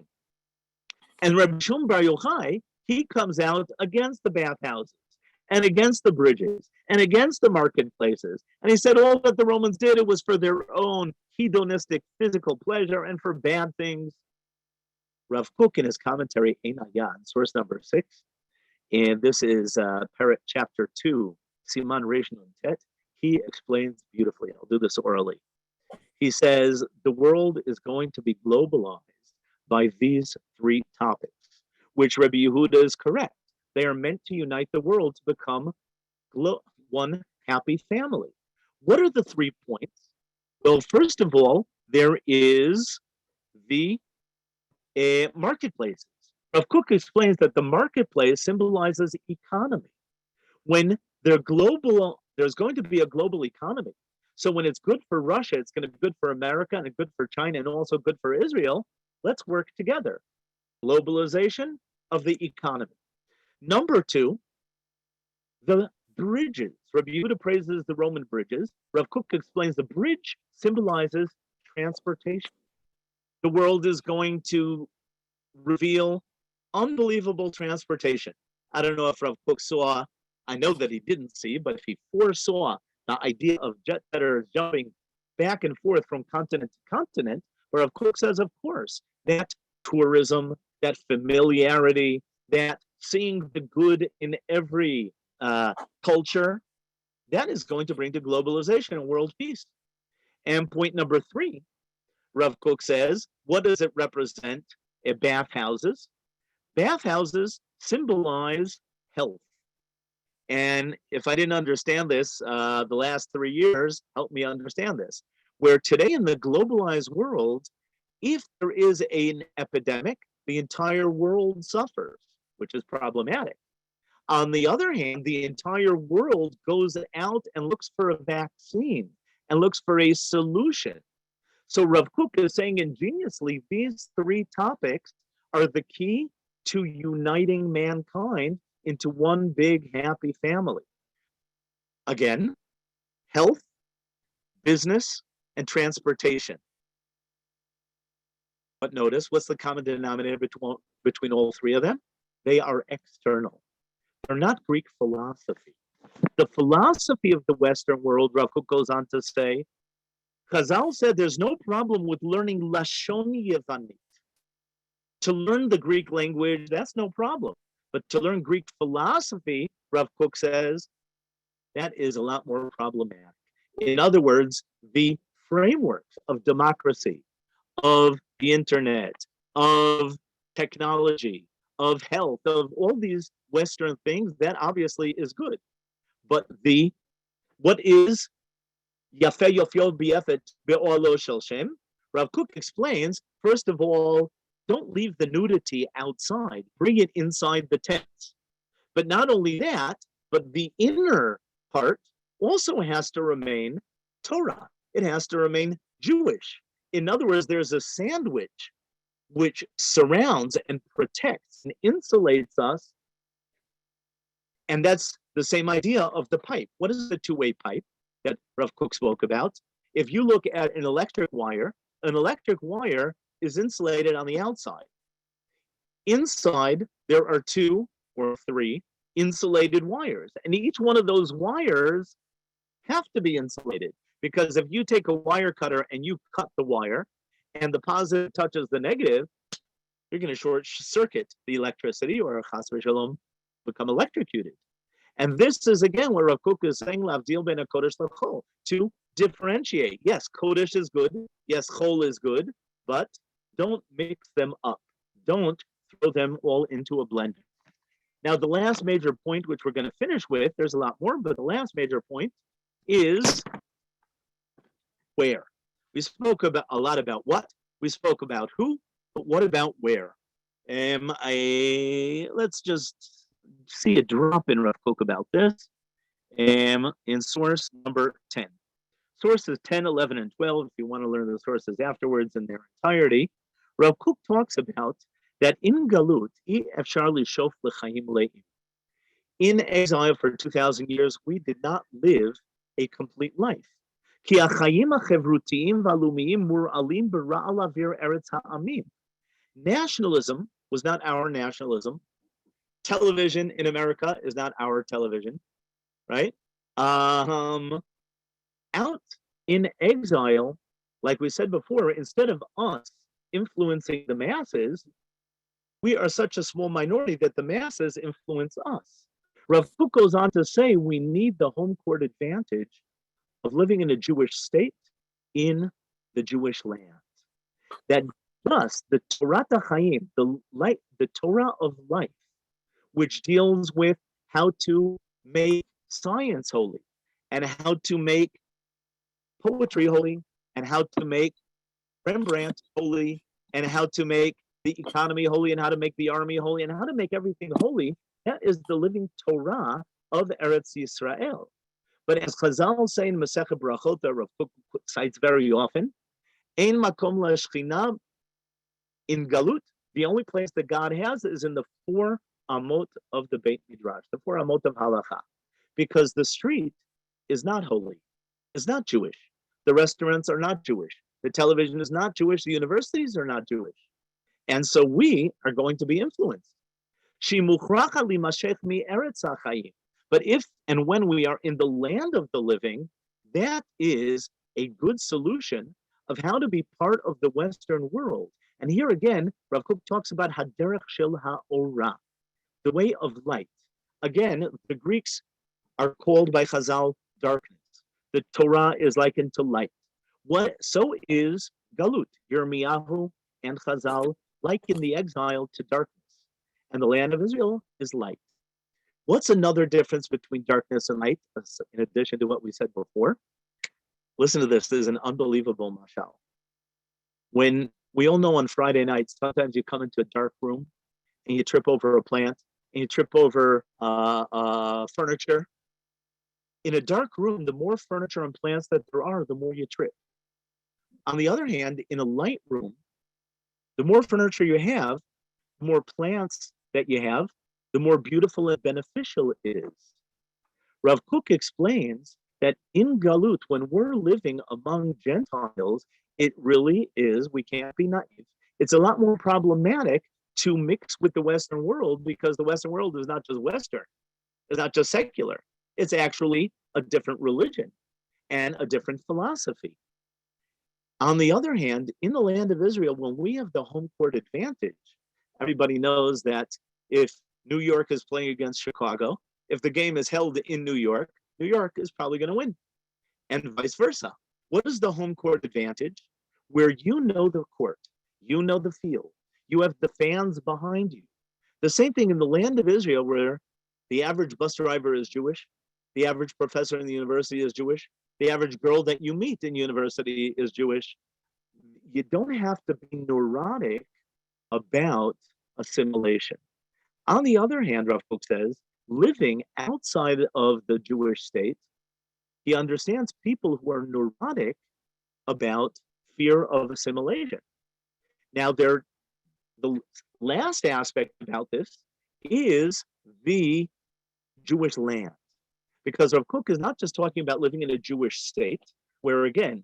And Rabbi Shimon Bar Yochai, he comes out against the bathhouses and against the bridges and against the marketplaces. And he said all that the Romans did, it was for their own hedonistic physical pleasure and for bad things. Rav Kook in his commentary, Ein Hayan, source number 6, and this is Peret chapter 2, Siman Reish Nun Tet. He explains beautifully. I'll do this orally. He says the world is going to be globalized by these 3 topics, which Rabbi Yehuda is correct. They are meant to unite the world to become one happy family. What are the 3 points? Well, first of all, there is the marketplaces. Rav Kook explains that the marketplace symbolizes economy. When they're global, there's going to be a global economy. So when it's good for Russia, it's going to be good for America and good for China and also good for Israel. Let's work together. Globalization of the economy. Number 2, the bridges. Rabbi Yehuda praises the Roman bridges. Rav Kook explains the bridge symbolizes transportation. The world is going to reveal unbelievable transportation. I don't know if Rav Kook saw, I know that he didn't see, but if he foresaw the idea of jet setters jumping back and forth from continent to continent, Rav Kook says, of course, that tourism, that familiarity, that seeing the good in every culture, that is going to bring to globalization and world peace. And point number 3, Rav Kook says, what does it represent? Bathhouses. Bathhouses symbolize health. And if I didn't understand this, the last 3 years helped me understand this. Where today in the globalized world, if there is an epidemic, the entire world suffers, which is problematic. On the other hand, the entire world goes out and looks for a vaccine and looks for a solution. So Rav Kook is saying ingeniously, these three topics are the key to uniting mankind into one big happy family. Again, health, business, and transportation. But notice, what's the common denominator between all three of them? They are external. They're not Greek philosophy. The philosophy of the Western world, Rav Kook goes on to say, Chazal said there's no problem with learning Lashon Yevanit. To learn the Greek language, that's no problem. But to learn Greek philosophy, Rav Kook says, that is a lot more problematic. In other words, the framework of democracy, of the internet, of technology, of health, of all these Western things, that obviously is good. But what is Yafeh Yofyo B'Yefet Be'olo Shel Shem? Rav Kook explains, first of all, don't leave the nudity outside. Bring it inside the tent. But not only that, but the inner part also has to remain Torah. It has to remain Jewish. In other words, there's a sandwich which surrounds and protects and insulates us. And that's the same idea of the pipe. What is the two-way pipe that Rav Kook spoke about? If you look at an electric wire is insulated on the outside. Inside, there are 2 or 3 insulated wires. And each one of those wires have to be insulated. Because if you take a wire cutter and you cut the wire and the positive touches the negative, you're going to short circuit the electricity or chas v'shalom become electrocuted. And this is again where Rav Kook is saying lavdil ben kodesh l'chol, to differentiate. Yes, kodesh is good. Yes, chol is good, but don't mix them up. Don't throw them all into a blender. Now, the last major point, which we're going to finish with, there's a lot more, but the last major point is where. We spoke about a lot about what, we spoke about who, but what about where? Let's just see a drop in Rav Kook about this in source number 10. Sources 10, 11, and 12, if you want to learn the sources afterwards in their entirety. Rav Kook talks about that in Galut, in exile for 2,000 years, we did not live a complete life. Nationalism was not our nationalism. Television in America is not our television, right? Out in exile, like we said before, instead of us influencing the masses, we are such a small minority that the masses influence us. Rav Kook goes on to say we need the home court advantage of living in a Jewish state in the Jewish land. That thus the Torah Chaim, the Torah of life, which deals with how to make science holy and how to make poetry holy and how to make Rembrandt holy and how to make the economy holy and how to make the army holy and how to make everything holy. That is the living Torah of Eretz Yisrael. But as Chazal say in Masechet Brachot, that Rav Kook cites very often, Ein makom la'shchina in Galut, the only place that God has is in the 4 amot of the Beit Midrash, the 4 amot of Halacha, because the street is not holy, is not Jewish. The restaurants are not Jewish. The television is not Jewish. The universities are not Jewish. And so we are going to be influenced. But if and when we are in the land of the living, that is a good solution of how to be part of the Western world. And here again, Rav Kook talks about haderech shel ha'ora, the way of light. Again, the Greeks are called by Chazal darkness. The Torah is likened to light. So is Galut, Yirmiyahu, and Chazal liken the exile to darkness, and the land of Israel is light. What's another difference between darkness and light, in addition to what we said before? Listen to this. This is an unbelievable mashal. When we all know on Friday nights, sometimes you come into a dark room and you trip over a plant and you trip over furniture. In a dark room, the more furniture and plants that there are, the more you trip. On the other hand, in a light room, the more furniture you have, the more plants that you have, the more beautiful and beneficial it is. Rav Kook explains that in Galut, when we're living among Gentiles, it really is, we can't be naive. It's a lot more problematic to mix with the Western world because the Western world is not just Western, it's not just secular. It's actually a different religion and a different philosophy. On the other hand, in the land of Israel, when we have the home court advantage, everybody knows that if New York is playing against Chicago, if the game is held in New York is probably going to win, and vice versa. What is the home court advantage? Where you know the court, you know the field, you have the fans behind you. The same thing in the land of Israel, where the average bus driver is Jewish, the average professor in the university is Jewish, the average girl that you meet in university is Jewish. You don't have to be neurotic about assimilation. On the other hand, Rav Kook says, living outside of the Jewish state, he understands people who are neurotic about fear of assimilation. Now, the last aspect about this is the Jewish land. Because Rav Kook is not just talking about living in a Jewish state, where again,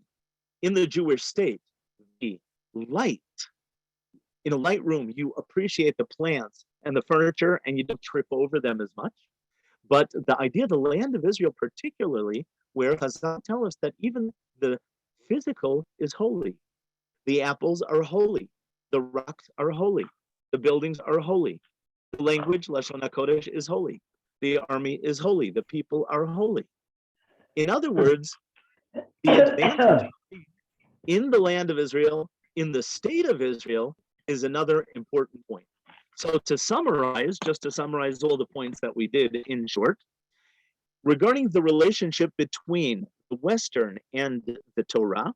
in the Jewish state, the light, in a light room, you appreciate the plants and the furniture and you don't trip over them as much. But the idea of the land of Israel, particularly, where Chazal tell us that even the physical is holy. The apples are holy. The rocks are holy. The buildings are holy. The language, Lashon HaKodesh, is holy. The army is holy. The people are holy. In other words, the advantage in the land of Israel, in the state of Israel, is another important point. So to summarize, just to summarize all the points that we did in short, regarding the relationship between the Western and the Torah,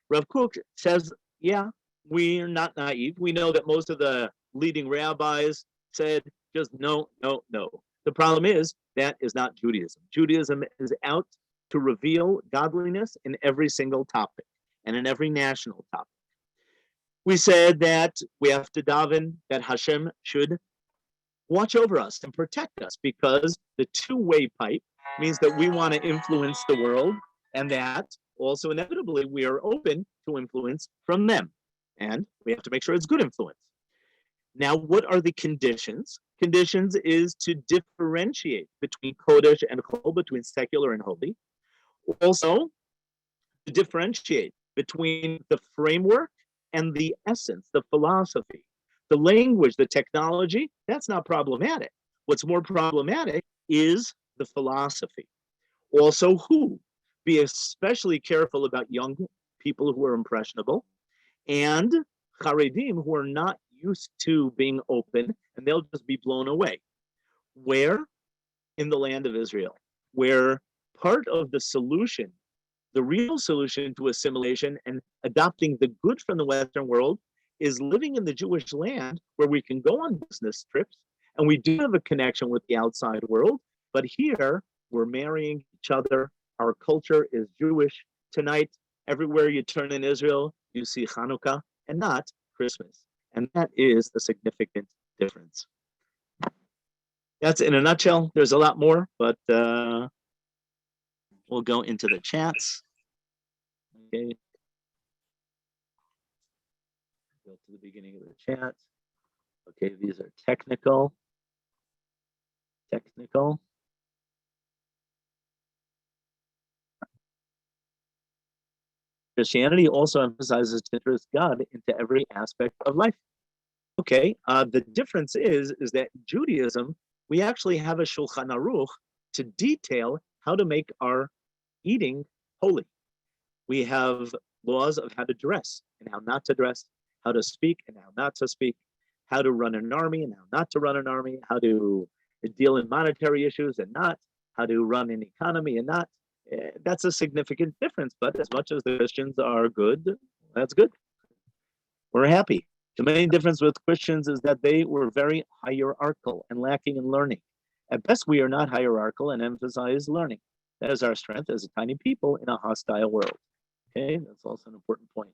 Rav Kook says, yeah, we're not naive. We know that most of the leading rabbis said just no, no, no. The problem is that is not Judaism. Judaism is out to reveal godliness in every single topic and in every national topic. We said that we have to daven that Hashem should watch over us and protect us, because the two-way pipe means that we want to influence the world, and that also inevitably we are open to influence from them. And we have to make sure it's good influence. Now, what are the conditions? Conditions is to differentiate between Kodesh and Chol, between secular and holy. Also, to differentiate between the framework and the essence, the philosophy. The language, the technology, that's not problematic. What's more problematic is the philosophy. Also, who? Be especially careful about young people who are impressionable and Haredim who are not used to being open, and they'll just be blown away. Where? In the land of Israel, where part of the solution, the real solution to assimilation and adopting the good from the Western world, is living in the Jewish land, where we can go on business trips and we do have a connection with the outside world. But here, we're marrying each other. Our culture is Jewish. Tonight, everywhere you turn in Israel, you see Hanukkah and not Christmas. And that is a significant difference. That's in a nutshell. There's a lot more, but we'll go into the chats. Okay. Go to the beginning of the chat. Okay, these are technical. Christianity also emphasizes to interest God into every aspect of life. Okay, the difference is that Judaism, we actually have a Shulchan Aruch to detail how to make our eating holy. We have laws of how to dress and how not to dress, how to speak and how not to speak, how to run an army and how not to run an army, how to deal in monetary issues and not, how to run an economy and not. That's a significant difference. But as much as the Christians are good, that's good. We're happy. The main difference with Christians is that they were very hierarchical and lacking in learning. At best, we are not hierarchical and emphasize learning. That is our strength as a tiny people in a hostile world. Okay, that's also an important point.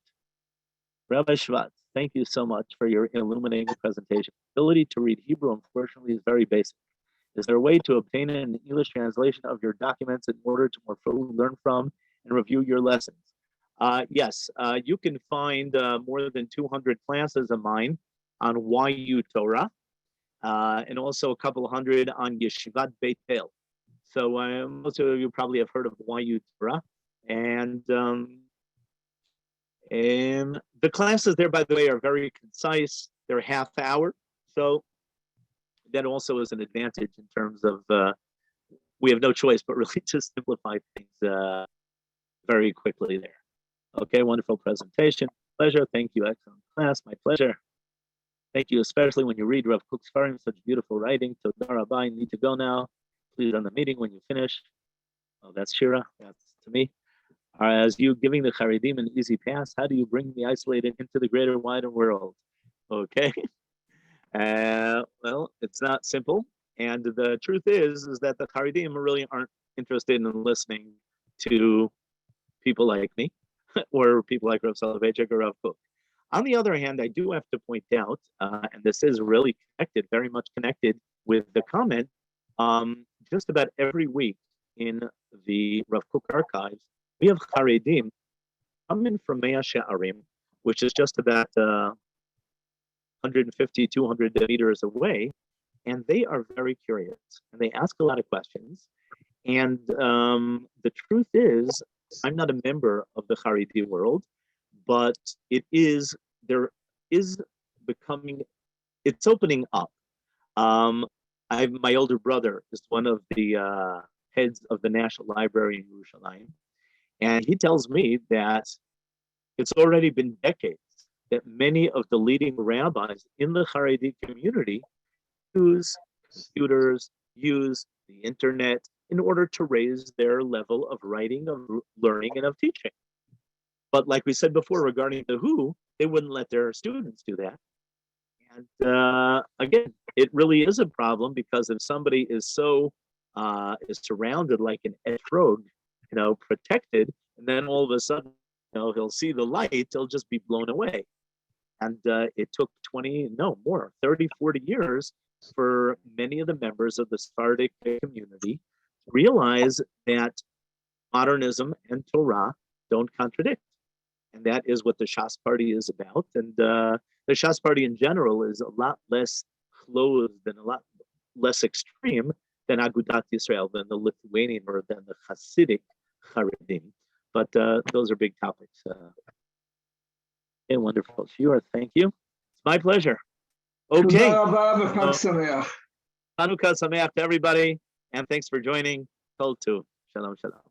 Rabbi Shvat, thank you so much for your illuminating presentation. Ability to read Hebrew, unfortunately, is very basic. Is there a way to obtain an English translation of your documents in order to more fully learn from and review your lessons? Yes, you can find more than 200 classes of mine on YU Torah, and also a couple hundred on Yeshivat Beit Hel. So most of you probably have heard of YU Torah. And the classes there, by the way, are very concise. They're half hour. So that also is an advantage in terms of we have no choice but really to simplify things very quickly there. Okay, wonderful presentation. Pleasure. Thank you. Excellent class. My pleasure. Thank you, especially when you read Rav Kook's Farim, such beautiful writing. Toda Rabbi, I need to go now. Please end the meeting when you finish. Oh, that's Shira. That's to me. As you giving the Haredim an easy pass, how do you bring the isolated into the greater, wider world? Okay. Well, it's not simple. And the truth is that the Haredim really aren't interested in listening to people like me or people like Rav Soloveitchik or Rav Kook. On the other hand, I do have to point out, and this is really connected, very much connected with the comment, just about every week in the Rav Kook archives, we have Haredim coming from Mea She'arim, which is just about 150, 200 meters away, and they are very curious, and they ask a lot of questions. And the truth is, I'm not a member of the Haredi world, but there is becoming, it's opening up. My older brother is one of the heads of the National Library in Yerushalayim, and he tells me that it's already been decades that many of the leading rabbis in the Haredi community use computers, use the internet in order to raise their level of writing, of learning, and of teaching. But like we said before regarding the WHO, they wouldn't let their students do that. And again, it really is a problem, because if somebody is is surrounded like an etrog, protected, and then all of a sudden, he'll see the light, he'll just be blown away. And it took 30, 40 years for many of the members of the Sephardic community to realize that modernism and Torah don't contradict. And that is what the Shas Party is about. And the Shas Party in general is a lot less closed and a lot less extreme than Agudat Yisrael, than the Lithuanian, or than the Hasidic Haredim. But those are big topics. Okay, wonderful. Sure, thank you. It's my pleasure. Okay. Hanukkah Sameach to everybody, and thanks for joining. Kol Tuv. Shalom, shalom.